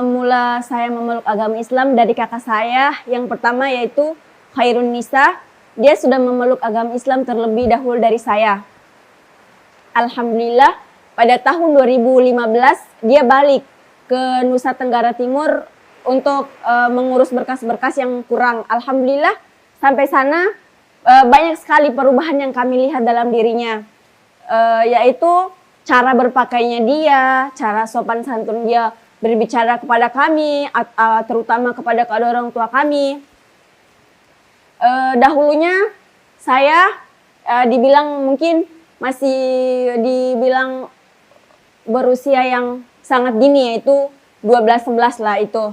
mula saya memeluk agama Islam dari kakak saya. Yang pertama yaitu Khairun Nisa. Dia sudah memeluk agama Islam terlebih dahulu dari saya. Alhamdulillah pada tahun 2015 dia balik ke Nusa Tenggara Timur untuk mengurus berkas-berkas yang kurang. Alhamdulillah sampai sana banyak sekali perubahan yang kami lihat dalam dirinya, yaitu cara berpakainya dia, cara sopan santun dia berbicara kepada kami, terutama kepada kedua orang tua kami. Dahulunya saya dibilang mungkin masih dibilang berusia yang sangat dini, yaitu 12-11 lah itu.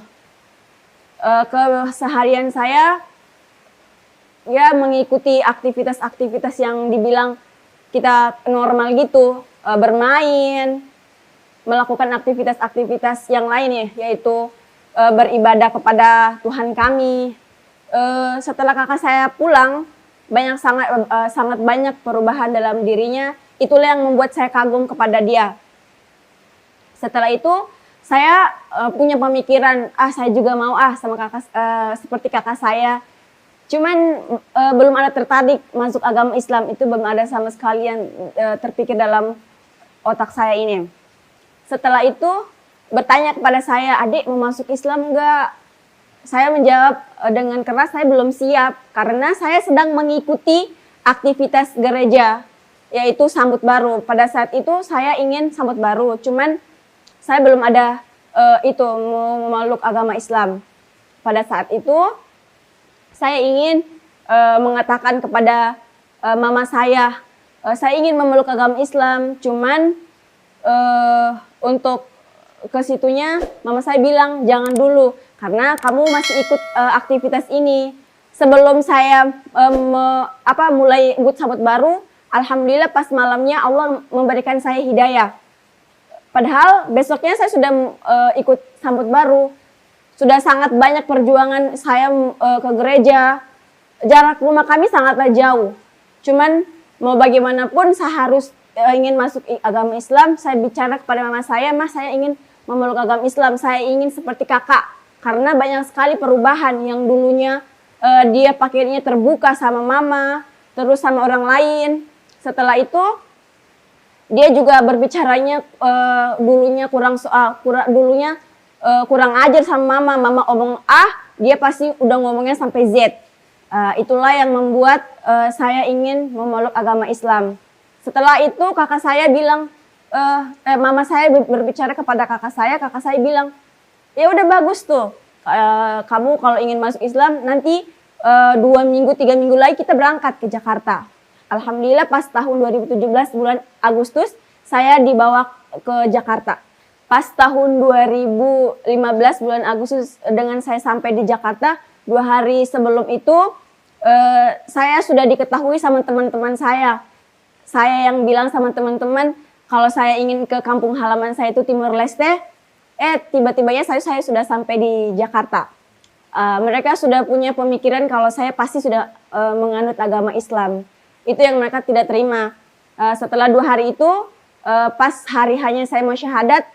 Keseharian saya ya mengikuti aktivitas-aktivitas yang dibilang kita normal gitu, bermain, melakukan aktivitas-aktivitas yang lain ya, yaitu beribadah kepada Tuhan kami. Setelah kakak saya pulang, sangat banyak perubahan dalam dirinya. Itulah yang membuat saya kagum kepada dia. Setelah itu saya punya pemikiran, saya juga mau sama kakak seperti kakak saya. Cuman belum ada tertarik masuk agama Islam, itu belum ada sama sekali yang terpikir dalam otak saya ini. Setelah itu bertanya kepada saya, adik mau masuk Islam enggak? Saya menjawab dengan keras, saya belum siap karena saya sedang mengikuti aktivitas gereja, yaitu sambut baru. Pada saat itu saya ingin sambut baru, cuman saya belum ada mau memeluk agama Islam. Pada saat itu saya ingin mengatakan kepada mama saya ingin memeluk agama Islam, cuman untuk ke situnya mama saya bilang jangan dulu karena kamu masih ikut aktivitas ini. Sebelum saya mulai ikut sahabat baru, alhamdulillah pas malamnya Allah memberikan saya hidayah. Padahal besoknya saya sudah ikut sambut baru. Sudah sangat banyak perjuangan saya ke gereja. Jarak rumah kami sangatlah jauh. Cuman mau bagaimanapun saya harus ingin masuk agama Islam. Saya bicara kepada mama saya, "Mas, saya ingin memeluk agama Islam. Saya ingin seperti kakak." Karena banyak sekali perubahan yang dulunya dia pakainya terbuka sama mama, terus sama orang lain. Setelah itu dia juga berbicaranya dulunya kurang ajar sama mama. Mama omong A, dia pasti udah ngomongnya sampai Z. Itulah yang membuat saya ingin memeluk agama Islam. Setelah itu kakak saya bilang, mama saya berbicara kepada kakak saya bilang, ya udah bagus tuh, kamu kalau ingin masuk Islam nanti 2 minggu 3 minggu lagi kita berangkat ke Jakarta. Alhamdulillah pas tahun 2017 bulan Agustus saya dibawa ke Jakarta. Pas tahun 2015 bulan Agustus dengan saya sampai di Jakarta, 2 hari sebelum itu saya sudah diketahui sama teman-teman saya. Saya yang bilang sama teman-teman kalau saya ingin ke kampung halaman saya itu Timor Leste. Tiba-tibanya saya sudah sampai di Jakarta. Mereka sudah punya pemikiran kalau saya pasti sudah menganut agama Islam. Itu yang mereka tidak terima. Setelah 2 hari itu, pas hari hanya saya mau syahadat,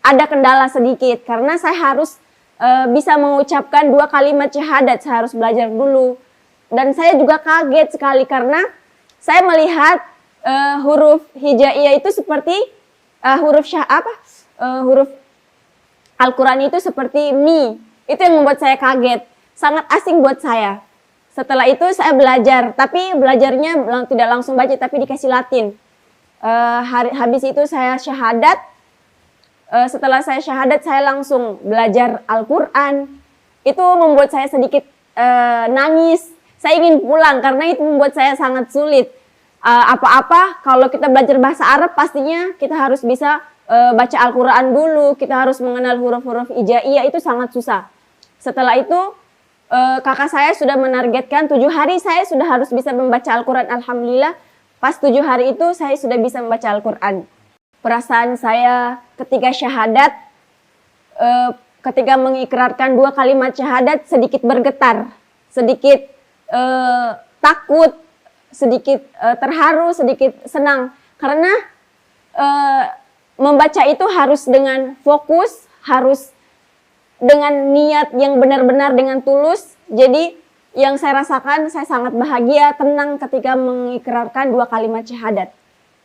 ada kendala sedikit karena saya harus bisa mengucapkan 2 kalimat syahadat. Saya harus belajar dulu. Dan saya juga kaget sekali karena saya melihat huruf hijaiyah itu seperti huruf Al-Quran itu seperti mi. Itu yang membuat saya kaget. Sangat asing buat saya. Setelah itu saya belajar, tapi belajarnya tidak langsung baca, tapi dikasih Latin. Habis itu saya syahadat. Setelah saya syahadat, saya langsung belajar Al-Quran. Itu membuat saya sedikit nangis. Saya ingin pulang karena itu membuat saya sangat sulit. Apa-apa kalau kita belajar bahasa Arab pastinya kita harus bisa baca Al-Quran dulu. Kita harus mengenal huruf-huruf hijaiyah, itu sangat susah. Setelah itu kakak saya sudah menargetkan 7 hari saya sudah harus bisa membaca Al-Quran. Alhamdulillah pas 7 hari itu saya sudah bisa membaca Al-Quran. Perasaan saya ketika syahadat, ketika mengikrarkan 2 kalimat syahadat sedikit bergetar, sedikit takut, sedikit terharu, sedikit senang. Karena membaca itu harus dengan fokus, harus dengan niat yang benar-benar dengan tulus. Jadi yang saya rasakan, saya sangat bahagia, tenang ketika mengikrarkan 2 kalimat syahadat.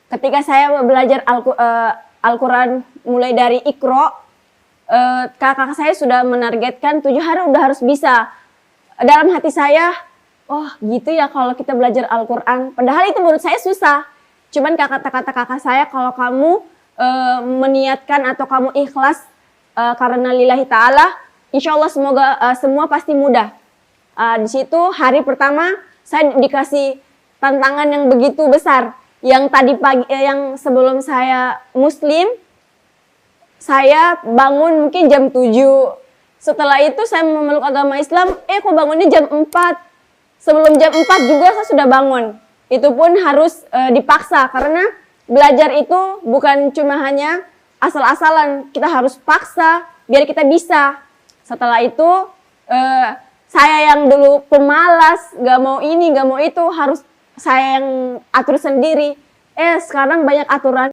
Ketika saya belajar Al-Quran mulai dari Iqra, kakak saya sudah menargetkan 7 hari udah harus bisa. Dalam hati saya, oh gitu ya kalau kita belajar Al-Quran. Padahal itu menurut saya susah. Cuman kata-kata kakak saya, kalau kamu meniatkan atau kamu ikhlas karena lillahi ta'ala, insya Allah semoga semua pasti mudah. Di situ hari pertama saya dikasih tantangan yang begitu besar. Yang tadi pagi, yang sebelum saya muslim, saya bangun mungkin jam 7. Setelah itu saya memeluk agama Islam, kok bangunnya jam 4. Sebelum jam 4 juga saya sudah bangun. Itu pun harus dipaksa, karena belajar itu bukan cuma hanya asal-asalan. Kita harus paksa biar kita bisa. Setelah itu saya yang dulu pemalas, gak mau ini, gak mau itu, harus saya yang atur sendiri. Sekarang banyak aturan.